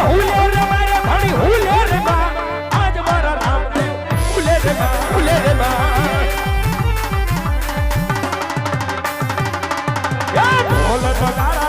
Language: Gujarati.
હુલે રે મારે ઘણી હુલે રે બા આજ મારા રામદેવ હુલે રે બા હુલે રે બા ઢોલ બગાડા